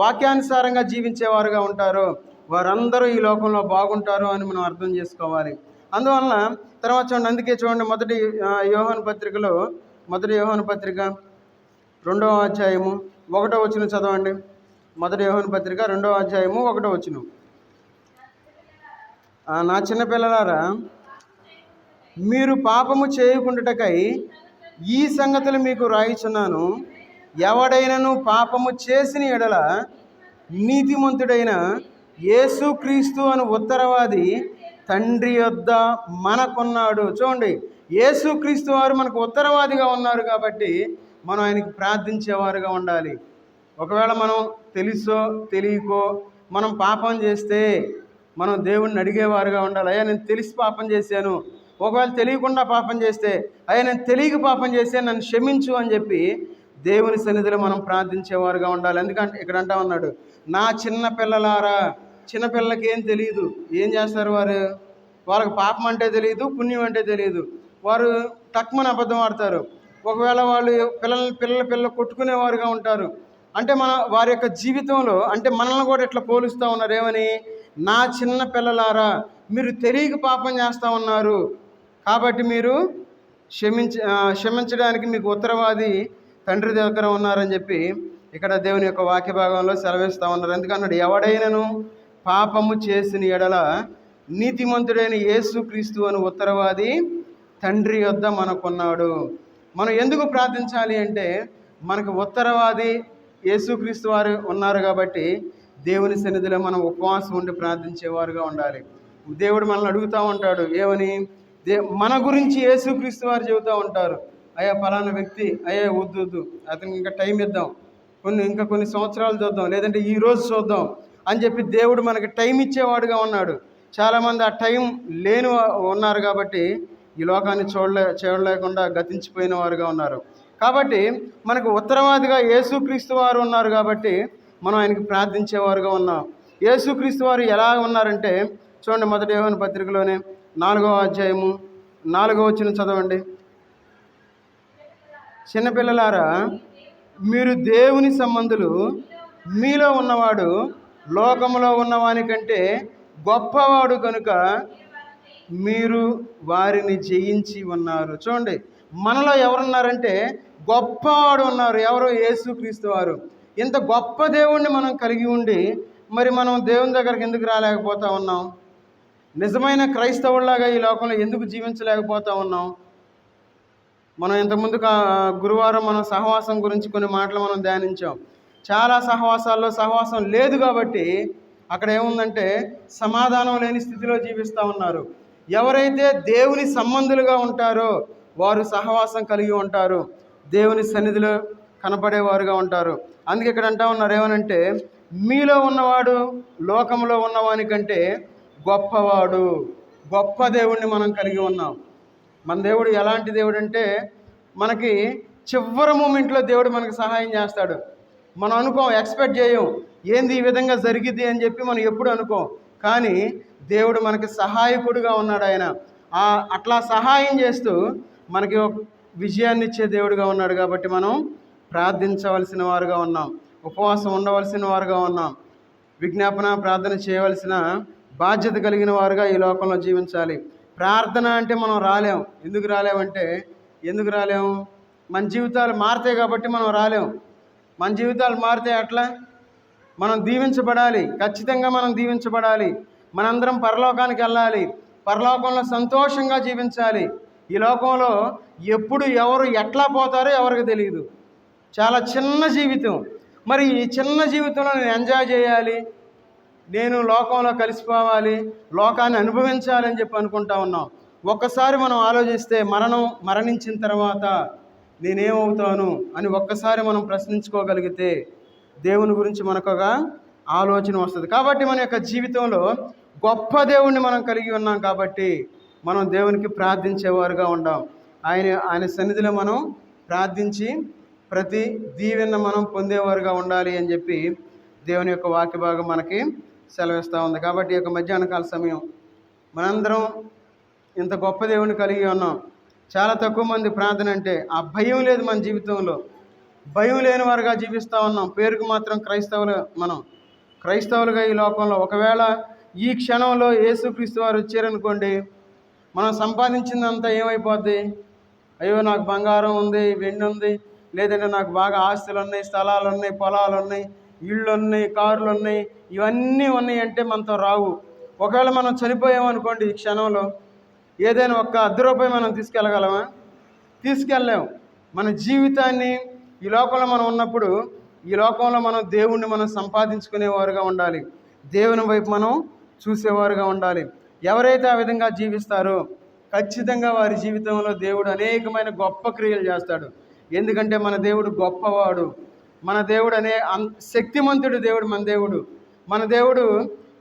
వాక్యానుసారంగా జీవించేవారుగా ఉంటారో, వారందరూ ఈ లోకంలో బాగుంటారు అని మనం అర్థం చేసుకోవాలి. అందువలన తర్వాత చూడండి, అందుకే చూడండి మొదటి యోహాను పత్రికలో, మొదటి యోహాను పత్రిక 2వ అధ్యాయము 1వ వచనం చదవండి. మొదటి యోహాను పత్రిక 2వ అధ్యాయము 1వ వచనం. నా చిన్నపిల్లలారా, మీరు పాపము చేయకుండాటకై ఈ సంగతులు మీకు రాయిచున్నాను. ఎవడైనను పాపము చేసిన ఎడల నీతిమంతుడైన యేసుక్రీస్తు అను ఉత్తరవాది తండ్రి యొద్ద మనకున్నాడు. చూడండి, యేసుక్రీస్తు వారు మనకు ఉత్తరవాదిగా ఉన్నారు కాబట్టి మనం ఆయనకి ప్రార్థించేవారుగా ఉండాలి. ఒకవేళ మనం తెలుసో తెలియకో మనం పాపం చేస్తే మనం దేవుణ్ణి అడిగేవారుగా ఉండాలి. అయ్యా, నేను తెలిసి పాపం చేశాను. ఒకవేళ తెలియకుండా పాపం చేస్తే, అయ్యా నేను తెలియక పాపం చేస్తే నన్ను క్షమించు అని చెప్పి దేవుని సన్నిధిలో మనం ప్రార్థించేవారుగా ఉండాలి. ఎందుకంటే ఇక్కడ అంటా ఉన్నాడు, నా చిన్న పిల్లలారా. చిన్నపిల్లలకి ఏం తెలియదు. ఏం చేస్తారు వారు? వాళ్ళకి పాపం అంటే తెలియదు, పుణ్యం అంటే తెలియదు. వారు తక్కువని అబద్ధం ఆడతారు. ఒకవేళ వాళ్ళు పిల్లలు కొట్టుకునేవారుగా ఉంటారు. అంటే వారి యొక్క జీవితంలో అంటే మనల్ని కూడా ఇట్లా పోలుస్తూ ఉన్నారు ఏమని, నా చిన్న పిల్లలారా, మీరు తెలియక పాపం చేస్తూ ఉన్నారు కాబట్టి మీరు క్షమించడానికి మీకు ఉత్తరవాది తండ్రి దగ్గర ఉన్నారని చెప్పి ఇక్కడ దేవుని యొక్క వాక్య భాగంలో సెలవిస్తూ ఉన్నారు. ఎందుకన్నాడు, ఎవడైనను పాపము చేసిన ఎడల నీతిమంతుడైన యేసుక్రీస్తు అని ఉత్తరవాది తండ్రి యొద్ద మనకున్నాడు. మనం ఎందుకు ప్రార్థించాలి అంటే, మనకు ఉత్తరవాది యేసుక్రీస్తు వారు ఉన్నారు కాబట్టి దేవుని సన్నిధిలో మనం ఉపవాసం ఉండి ప్రార్థించేవారుగా ఉండాలి. దేవుడు మనల్ని అడుగుతూ ఉంటాడు ఏమని, మన గురించి యేసుక్రీస్తు వారు చెబుతూ ఉంటారు, అయ్యా ఫలానా వ్యక్తి, అయ్యా వద్దు అతనికి ఇంకా టైం ఇద్దాం, ఇంకా కొన్ని సంవత్సరాలు చూద్దాం, లేదంటే ఈరోజు చూద్దాం అని చెప్పి దేవుడు మనకి టైం ఇచ్చేవాడుగా ఉన్నాడు. చాలామంది ఆ టైం లేని ఉన్నారు కాబట్టి ఈ లోకాన్ని చూడలేకుండా గతించిపోయిన వారుగా ఉన్నారు. కాబట్టి మనకు ఉత్తరవాదిగా యేసుక్రీస్తు వారు ఉన్నారు కాబట్టి మనం ఆయనకి ప్రార్థించేవారుగా ఉన్నాం. యేసుక్రీస్తు వారు ఎలా ఉన్నారంటే చూడండి, మొదటి యోహాను పత్రికలోనే 4వ అధ్యాయము 4వ వచనం చదవండి. చిన్నపిల్లలారా, మీరు దేవుని సంబంధులు, మీలో ఉన్నవాడు లోకములో ఉన్నవాని కంటే గొప్పవాడు కనుక మీరు వారిని జయించి ఉన్నారు. చూడండి, మనలో ఎవరున్నారంటే గొప్పవాడు ఉన్నారు. ఎవరు? యేసుక్రీస్తు వారు. ఇంత గొప్ప దేవుణ్ణి మనం కలిగి ఉండి మరి మనం దేవుని దగ్గరికి ఎందుకు రాలేకపోతా ఉన్నాం? నిజమైన క్రైస్తవుల్లాగా ఈ లోకంలో ఎందుకు జీవించలేకపోతా ఉన్నాం? మనం ఇంతకుముందు గురువారం మనం సహవాసం గురించి కొన్ని మాటలు మనం ధ్యానించాం. చాలా సహవాసాల్లో సహవాసం లేదు కాబట్టి అక్కడ ఏముందంటే సమాధానం లేని స్థితిలో జీవిస్తూ ఉన్నారు. ఎవరైతే దేవుని సంబంధులుగా ఉంటారో వారు సహవాసం కలిగి ఉంటారు, దేవుని సన్నిధిలో కనపడేవారుగా ఉంటారు. అందుకే ఇక్కడ అంటా ఉన్నారు ఏమనంటే, మీలో ఉన్నవాడు లోకంలో ఉన్నవాని కంటే గొప్పవాడు. గొప్ప దేవుణ్ణి మనం కలిగి ఉన్నాం. మన దేవుడు ఎలాంటి దేవుడు అంటే, మనకి చివరి మూమెంట్లో దేవుడు మనకి సహాయం చేస్తాడు. మనం అనుకోం, ఎక్స్పెక్ట్ చేయం, ఏంది ఈ విధంగా జరిగిద్ది అని చెప్పి మనం ఎప్పుడు అనుకోం. కానీ దేవుడు మనకి సహాయకుడుగా ఉన్నాడు. ఆయన అట్లా సహాయం చేస్తూ మనకి విజయాన్ని ఇచ్చే దేవుడుగా ఉన్నాడు. కాబట్టి మనం ప్రార్థించవలసిన వారుగా ఉన్నాం, ఉపవాసం ఉండవలసిన వారుగా ఉన్నాం, విజ్ఞాపన ప్రార్థన చేయవలసిన బాధ్యత కలిగిన వారుగా ఈ లోకంలో జీవించాలి. ప్రార్థన అంటే మనం రాలేం. ఎందుకు రాలేము? మన జీవితాలు మారుతాయి కాబట్టి మనం రాలేం. మన జీవితాలు మారితే అట్లా మనం దీవించబడాలి, ఖచ్చితంగా మనం దీవించబడాలి. మనందరం పరలోకానికి వెళ్ళాలి, పరలోకంలో సంతోషంగా జీవించాలి. ఈ లోకంలో ఎప్పుడు ఎవరు ఎట్లా పోతారో ఎవరికి తెలియదు. చాలా చిన్న జీవితం. మరి ఈ చిన్న జీవితంలో నేను ఎంజాయ్ చేయాలి, నేను లోకంలో కలిసిపోవాలి, లోకాన్ని అనుభవించాలని చెప్పి అనుకుంటా ఉన్నాం. ఒక్కసారి మనం ఆలోచిస్తే మరణించిన తర్వాత నేనేమవుతాను అని ఒక్కసారి మనం ప్రశ్నించుకోగలిగితే దేవుని గురించి మనకు ఒక ఆలోచన వస్తుంది. కాబట్టి మన యొక్క జీవితంలో గొప్ప దేవుణ్ణి మనం కలిగి ఉన్నాం కాబట్టి మనం దేవునికి ప్రార్థించేవారుగా ఉండాం. ఆయన సన్నిధిలో మనం ప్రార్థించి ప్రతి దీవెన మనం పొందేవారుగా ఉండాలి అని చెప్పి దేవుని యొక్క వాక్య భాగం మనకి సెలవిస్తూ ఉంది. కాబట్టి ఈ యొక్క మధ్యాహ్నకాల సమయం మనందరం ఇంత గొప్ప దేవుని కలిగి ఉన్నాం. చాలా తక్కువ మంది ప్రార్థన అంటే ఆ భయం లేదు మన జీవితంలో. భయం లేని వారుగా జీవిస్తూ ఉన్నాం. పేరుకు మాత్రం మనం క్రైస్తవులుగా ఈ లోకంలో. ఒకవేళ ఈ క్షణంలో యేసుక్రీస్తు వారు వచ్చారనుకోండి, మనం సంపాదించిందంతా ఏమైపోద్ది? అయ్యో నాకు బంగారం ఉంది, వెండి ఉంది, లేదంటే నాకు బాగా ఆస్తులు ఉన్నాయి, స్థలాలు ఉన్నాయి, పొలాలు ఉన్నాయి, ఇళ్ళు ఉన్నాయి, కార్లు ఉన్నాయి, ఇవన్నీ ఉన్నాయి అంటే మనతో రావు. ఒకవేళ మనం చనిపోయామనుకోండి, ఈ క్షణంలో ఏదైనా ఒక్క ₹10 మనం తీసుకెళ్ళగలమా? తీసుకెళ్ళలేము. మన జీవితాన్ని ఈ లోకంలో మనం ఉన్నప్పుడు ఈ లోకంలో మనం దేవుణ్ణి మనం సంపాదించుకునేవారుగా ఉండాలి, దేవుని వైపు మనం చూసేవారుగా ఉండాలి. ఎవరైతే ఆ విధంగా జీవిస్తారో ఖచ్చితంగా వారి జీవితంలో దేవుడు అనేకమైన గొప్ప క్రియలు చేస్తాడు. ఎందుకంటే మన దేవుడు గొప్పవాడు. మన దేవుడు శక్తిమంతుడు దేవుడు. మన దేవుడు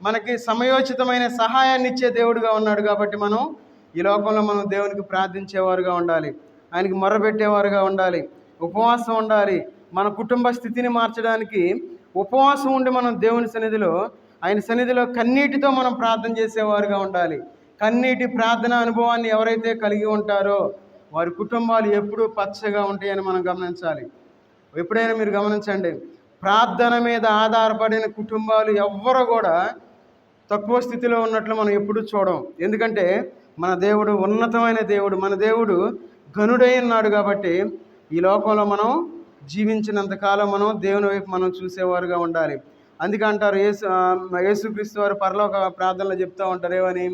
మనకి సమయోచితమైన సహాయాన్ని ఇచ్చే దేవుడుగా ఉన్నాడు. కాబట్టి మనం ఈ లోకంలో మనం దేవునికి ప్రార్థించేవారుగా ఉండాలి, ఆయనకి మొర్రపెట్టేవారుగా ఉండాలి, ఉపవాసం ఉండాలి. మన కుటుంబ స్థితిని మార్చడానికి ఉపవాసం ఉండి మనం దేవుని సన్నిధిలో, ఆయన సన్నిధిలో కన్నీటితో మనం ప్రార్థన చేసేవారుగా ఉండాలి. కన్నీటి ప్రార్థన అనుభవాన్ని ఎవరైతే కలిగి ఉంటారో వారి కుటుంబాలు ఎప్పుడూ పచ్చగా ఉంటాయని మనం గమనించాలి. ఎప్పుడైనా మీరు గమనించండి, ప్రార్థన మీద ఆధారపడిన కుటుంబాలు ఎవ్వరూ కూడా తక్కువ స్థితిలో ఉన్నట్లు మనం ఎప్పుడూ చూడం. ఎందుకంటే మన దేవుడు ఉన్నతమైన దేవుడు, మన దేవుడు ఘనుడై ఉన్నాడు. కాబట్టి ఈ లోకంలో మనం జీవించినంతకాలం మనం దేవుని వైపు మనం చూసేవారుగా ఉండాలి. అందుకే అంటారు, యేసుక్రీస్తు వారు పరలోక ప్రార్థనలో చెప్తూ ఉంటారు ఏమని,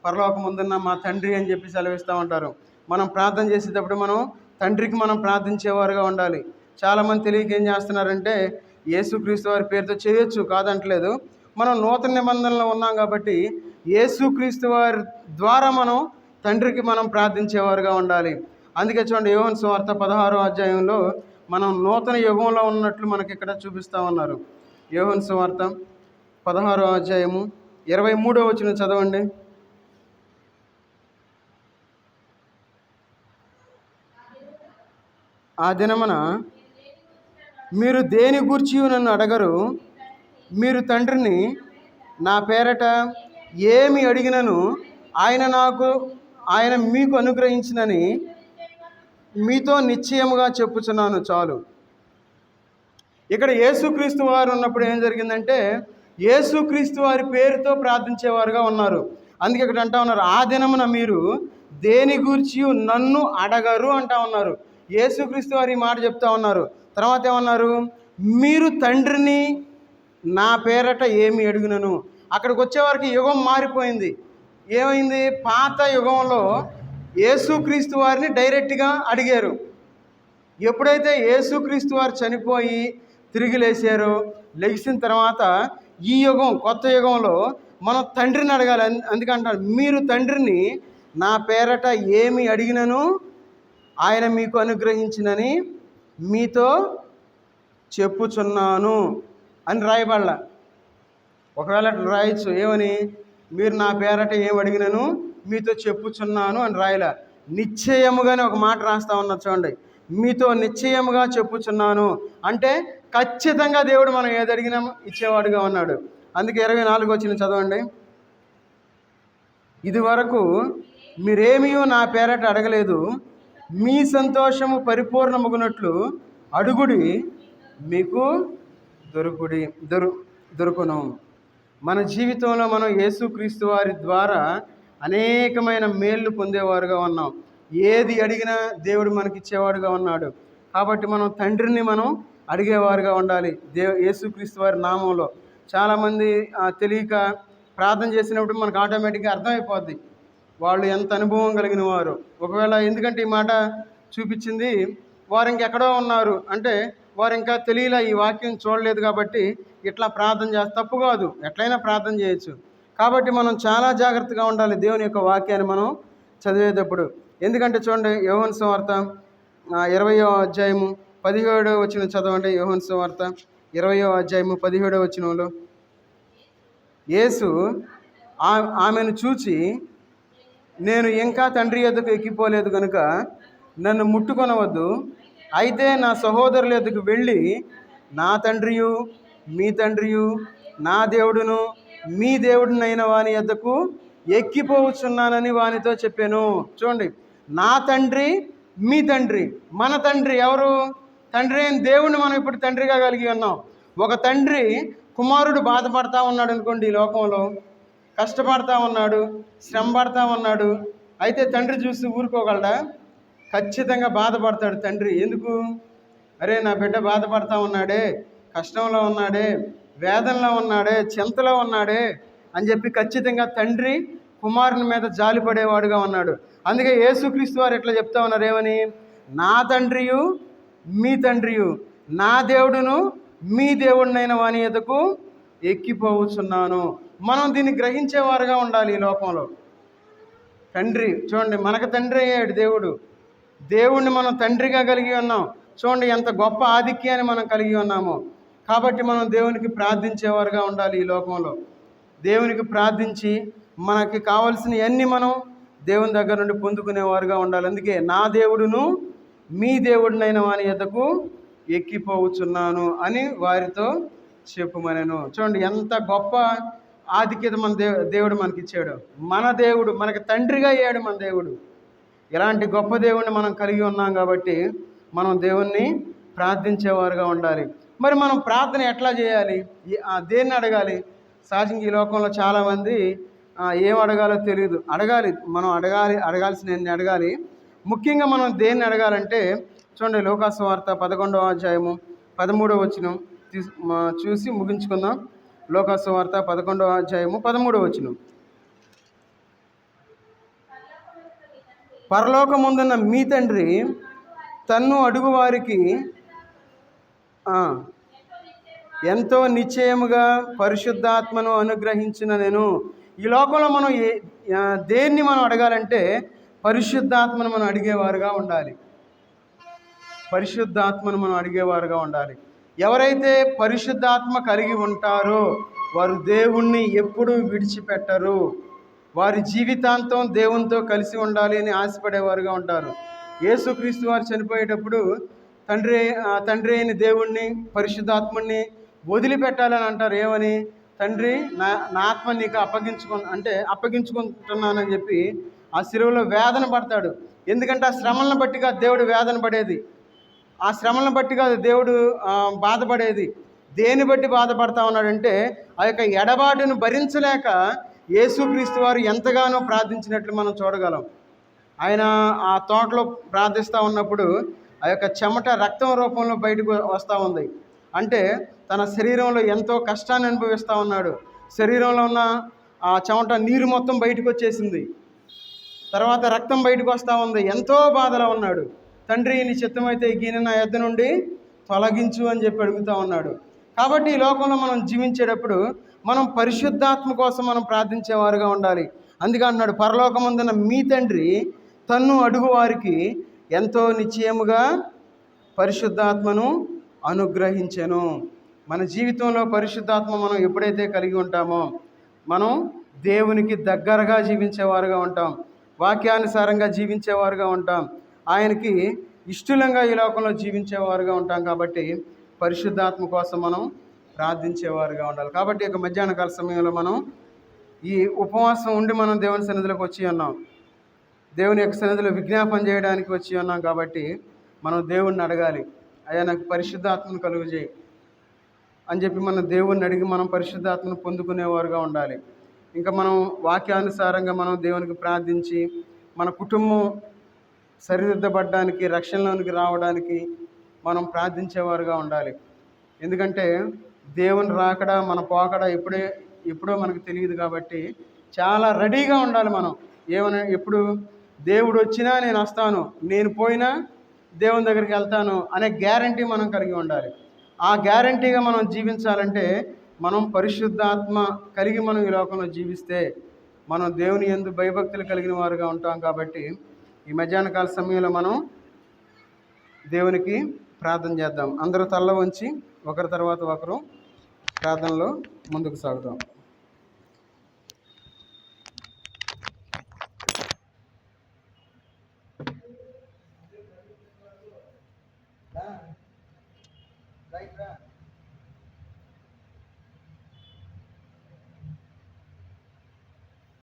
పరలోకం ముందున్న మా తండ్రి అని చెప్పి సెలవిస్తూ ఉంటారు. మనం ప్రార్థన చేసేటప్పుడు మనం తండ్రికి మనం ప్రార్థించేవారుగా ఉండాలి. చాలామంది తెలియక ఏం చేస్తున్నారంటే యేసుక్రీస్తు వారి పేరుతో చేయొచ్చు, కాదంటలేదు. మనం నూతన నిబంధనలో ఉన్నాం కాబట్టి యేసుక్రీస్తు వారి ద్వారా మనం తండ్రికి మనం ప్రార్థించేవారుగా ఉండాలి. అందుకే చూడండి, యోహాను సువార్త 16వ అధ్యాయంలో మనం నూతన యుగంలో ఉన్నట్లు మనకి ఇక్కడ చూపిస్తూ ఉన్నారు. యోహాను సువార్త 16వ అధ్యాయము 23వ వచనం చదవండి. ఆ దినమున మీరు దేని గూర్చి నన్ను అడగరు, మీరు తండ్రిని నా పేరట ఏమి అడిగినను ఆయన మీకు అనుగ్రహించినని మీతో నిశ్చయముగా చెప్పుచున్నాను. చాలు. ఇక్కడ యేసుక్రీస్తు వారు ఉన్నప్పుడు ఏం జరిగిందంటే యేసుక్రీస్తు వారి పేరుతో ప్రార్థించేవారుగా ఉన్నారు. అందుకే ఇక్కడ అంటా ఉన్నారు, ఆ దినమున మీరు దేని గూర్చి నన్ను అడగరు అంటా ఉన్నారు. యేసుక్రీస్తు వారు ఈ మాట చెప్తా ఉన్నారు. తర్వాత ఏమన్నారు, మీరు తండ్రిని నా పేరట ఏమి అడిగినను. అక్కడికి వచ్చేవారికి యుగం మారిపోయింది. ఏమైంది? పాత యుగంలో యేసుక్రీస్తు వారిని డైరెక్ట్గా అడిగారు. ఎప్పుడైతే యేసుక్రీస్తు వారు చనిపోయి తిరిగి లేచారో, లెగిసిన తర్వాత ఈ యుగం, కొత్త యుగంలో మనం తండ్రిని అడగాలి. అందుకంటారు, మీరు తండ్రిని నా పేరట ఏమి అడిగినను ఆయన మీకు అనుగ్రహించినని మీతో చెప్పుచున్నాను అని రాయబడలా. ఒకవేళ రాయొచ్చు, ఏమని? మీరు నా పేరట ఏం అడిగినను మీతో చెప్పుచున్నాను అని రాయలా. నిశ్చయముగానే ఒక మాట రాస్తా ఉన్నారు చూడండి, మీతో నిశ్చయముగా చెప్పుచున్నాను అంటే ఖచ్చితంగా దేవుడు మనం ఏది అడిగినా ఇచ్చేవాడుగా ఉన్నాడు. అందుకే 24వ వచనం చదవండి. ఇది వరకు మీరేమీ నా పేరట అడగలేదు, మీ సంతోషము పరిపూర్ణమగునట్లు అడుగుడి, మీకు దొరుకును. మన జీవితంలో మనం యేసుక్రీస్తు వారి ద్వారా అనేకమైన మేళ్ళు పొందేవారుగా ఉన్నాం. ఏది అడిగినా దేవుడు మనకిచ్చేవాడుగా ఉన్నాడు. కాబట్టి మనం తండ్రిని మనం అడిగేవారుగా ఉండాలి యేసుక్రీస్తు వారి నామంలో. చాలామంది తెలియక ప్రార్థన చేసినప్పుడు మనకు ఆటోమేటిక్గా అర్థమైపోద్ది వాళ్ళు ఎంత అనుభవం కలిగిన వారు. ఒకవేళ ఎందుకంటే ఈ మాట చూపించింది, వారు ఇంకెక్కడో ఉన్నారు అంటే వారు ఇంకా తెలియలే, ఈ వాక్యం చూడలేదు కాబట్టి ఇట్లా ప్రార్థన చేస్తే తప్పు కాదు, ఎట్లయినా ప్రార్థన చేయొచ్చు. కాబట్టి మనం చాలా జాగ్రత్తగా ఉండాలి దేవుని యొక్క వాక్యాన్ని మనం చదివేటప్పుడు. ఎందుకంటే చూడండి, యోహాను సువార్త 20వ అధ్యాయము 17వ వచనం చదవండి. యోహాను సువార్త 20వ అధ్యాయము 17వ వచనంలో యేసు ఆమెను చూచి, నేను ఇంకా తండ్రి యొద్దకు ఎక్కిపోలేదు కనుక నన్ను ముట్టుకొనవద్దు, అయితే నా సహోదరుల యొద్దకు వెళ్ళి నా తండ్రియు మీ తండ్రియు, నా దేవుడును మీ దేవుడినైన వాని యొద్దకు ఎక్కిపోవచ్చున్నానని వానితో చెప్పాను. చూడండి, నా తండ్రి మీ తండ్రి. మన తండ్రి ఎవరు? తండ్రి అయిన దేవుడిని మనం ఇప్పుడు తండ్రిగా కలిగి ఉన్నాం. ఒక తండ్రి కుమారుడు బాధపడతా ఉన్నాడు అనుకోండి, ఈ లోకంలో కష్టపడతా ఉన్నాడు, శ్రమ పడతా ఉన్నాడు. అయితే తండ్రి చూసి ఊరుకోగలడా? ఖచ్చితంగా బాధపడతాడు తండ్రి. ఎందుకు? అరే నా బిడ్డ బాధపడతా ఉన్నాడే, కష్టంలో ఉన్నాడే, వేదనలో ఉన్నాడే, చింతలో ఉన్నాడే అని చెప్పి ఖచ్చితంగా తండ్రి కుమారుని మీద జాలిపడేవాడుగా ఉన్నాడు. అందుకే యేసుక్రీస్తు వారు ఎట్లా చెప్తా ఉన్నారు, ఏమని? నా తండ్రియు మీ తండ్రియు, నా దేవుడును మీ దేవుడినైన వాని యొద్దకు ఎక్కిపోవచ్చున్నాను. మనం దీన్ని గ్రహించేవారుగా ఉండాలి. ఈ లోకంలో తండ్రి, చూడండి, మనకు తండ్రి అయ్యాడు దేవుడు. దేవుణ్ణి మనం తండ్రిగా కలిగి ఉన్నాం. చూడండి ఎంత గొప్ప ఆధిక్యాన్ని మనం కలిగి ఉన్నామో. కాబట్టి మనం దేవునికి ప్రార్థించేవారుగా ఉండాలి. ఈ లోకంలో దేవునికి ప్రార్థించి మనకి కావాల్సినవన్నీ మనం దేవుని దగ్గర నుండి పొందుకునేవారుగా ఉండాలి. అందుకే నా దేవుడును మీ దేవుడినైన వాని యొద్దకు ఎక్కిపోవచ్చున్నాను అని వారితో చెప్పుమనెను. చూడండి ఎంత గొప్ప ఆధిక్యత మన దేవుడు మనకిచ్చాడు. మన దేవుడు మనకి తండ్రిగా అయ్యాడు. మన దేవుడు ఇలాంటి గొప్ప దేవుడిని మనం కలిగి ఉన్నాం కాబట్టి మనం దేవుణ్ణి ప్రార్థించేవారుగా ఉండాలి. మరి మనం ప్రార్థన ఎట్లా చేయాలి? దేన్ని అడగాలి? సహజంగా ఈ లోకంలో చాలామంది ఏం అడగాలో తెలియదు. మనం అడగాల్సిన అడగాలి. ముఖ్యంగా మనం దేన్ని అడగాలంటే చూడండి, లూకాసు వార్త 11వ అధ్యాయము 13వ వచనం చూసి ముగించుకుందాం. లూకాసు వార్త 11వ అధ్యాయము 13వ వచనం. పరలోకమందున్న మీ తండ్రి తన్ను అడుగు వారికి ఆ, ఎంతో నిశ్చయముగా పరిశుద్ధాత్మను అనుగ్రహించిన నేను. ఈ లోకంలో మనం దేన్ని మనం అడగాలంటే పరిశుద్ధాత్మను మనం అడిగేవారుగా ఉండాలి. పరిశుద్ధాత్మను మనం అడిగేవారుగా ఉండాలి. ఎవరైతే పరిశుద్ధాత్మ కలిగి ఉంటారో వారు దేవుణ్ణి ఎప్పుడూ విడిచిపెట్టరు. వారి జీవితాంతం దేవునితో కలిసి ఉండాలి అని ఆశపడేవారుగా ఉంటారు. యేసుక్రీస్తు వారు చనిపోయేటప్పుడు తండ్రి అయిన దేవుణ్ణి, పరిశుద్ధాత్మని వదిలిపెట్టాలని అంటారు. ఏమని? తండ్రి, నా ఆత్మ నీకు అప్పగించుకుంటున్నానని చెప్పి ఆ శిలువలో వేదన పడతాడు. ఎందుకంటే ఆ శ్రమలను బట్టిగా దేవుడు వేదన పడేది. ఆ శ్రమలను బట్టి కాదు దేవుడు బాధపడేది. దేని బట్టి బాధపడతా ఉన్నాడంటే ఆ యొక్క ఎడబాటును భరించలేక యేసుక్రీస్తు వారు ఎంతగానో ప్రార్థించినట్లు మనం చూడగలం. ఆయన ఆ తోటలో ప్రార్థిస్తూ ఉన్నప్పుడు ఆ యొక్క చెమట రక్తం రూపంలో బయటకు వస్తూ ఉంది. అంటే తన శరీరంలో ఎంతో కష్టాన్ని అనుభవిస్తూ ఉన్నాడు. శరీరంలో ఉన్న ఆ చెమట నీరు మొత్తం బయటకు వచ్చేసింది. తర్వాత రక్తం బయటకు వస్తూ ఉంది. ఎంతో బాధలో ఉన్నాడు. తండ్రి, నీ చిత్తమైతే ఈయన నా యొద్ద నుండి తొలగించు అని చెప్పి అడుగుతూ ఉన్నాడు. కాబట్టి ఈ లోకంలో మనం జీవించేటప్పుడు మనం పరిశుద్ధాత్మ కోసం మనం ప్రార్థించేవారుగా ఉండాలి. అందుకే అన్నాడు, పరలోకమందున్న మీ తండ్రి తన్ను అడుగు వారికి ఎంతో నిశ్చయముగా పరిశుద్ధాత్మను అనుగ్రహించెను. మన జీవితంలో పరిశుద్ధాత్మ మనం ఎప్పుడైతే కలిగి ఉంటామో మనం దేవునికి దగ్గరగా జీవించేవారుగా ఉంటాం. వాక్యానుసారంగా జీవించేవారుగా ఉంటాం. ఆయనకి ఇష్టలంగా ఈ లోకంలో జీవించేవారుగా ఉంటాం. కాబట్టి పరిశుద్ధాత్మ కోసం మనం ప్రార్థించేవారుగా ఉండాలి. కాబట్టి ఇక మధ్యాహ్న కాల సమయంలో మనం ఈ ఉపవాసం ఉండి మనం దేవుని సన్నిధిలోకి వచ్చి ఉన్నాం. దేవుని యొక్క సన్నిధిలో విజ్ఞాపన చేయడానికి వచ్చి ఉన్నాం. కాబట్టి మనం దేవుణ్ణి అడగాలి, అయ్యా నాకు పరిశుద్ధాత్మను కలుగజేయి అని చెప్పి మనం దేవుణ్ణి అడిగి మనం పరిశుద్ధాత్మను పొందుకునేవారుగా ఉండాలి. ఇంకా మనం వాక్యానుసారంగా మనం దేవునికి ప్రార్థించి మన కుటుంబం సరిదిద్దబడడానికి, రక్షణలోనికి రావడానికి మనం ప్రార్థించేవారుగా ఉండాలి. ఎందుకంటే దేవుని రాకడా మన పోకడా ఎప్పుడో మనకు తెలియదు. కాబట్టి చాలా రెడీగా ఉండాలి మనం. ఎప్పుడు దేవుడు వచ్చినా నేను వస్తాను, నేను పోయినా దేవుని దగ్గరికి వెళ్తాను అనే గ్యారంటీ మనం కలిగి ఉండాలి. ఆ గ్యారంటీగా మనం జీవించాలంటే మనం పరిశుద్ధాత్మ కలిగి మనం ఈ లోకంలో జీవిస్తే మనం దేవుని యందు భయభక్తులు కలిగిన వారుగా ఉంటాం. కాబట్టి ఈ మధ్యాహ్న కాల సమయంలో మనం దేవునికి ప్రార్థన చేద్దాం. అందరూ తల్ల వంచి ఒకరి తర్వాత ఒకరు ప్రార్థనలో ముందుకు సాగుతాం.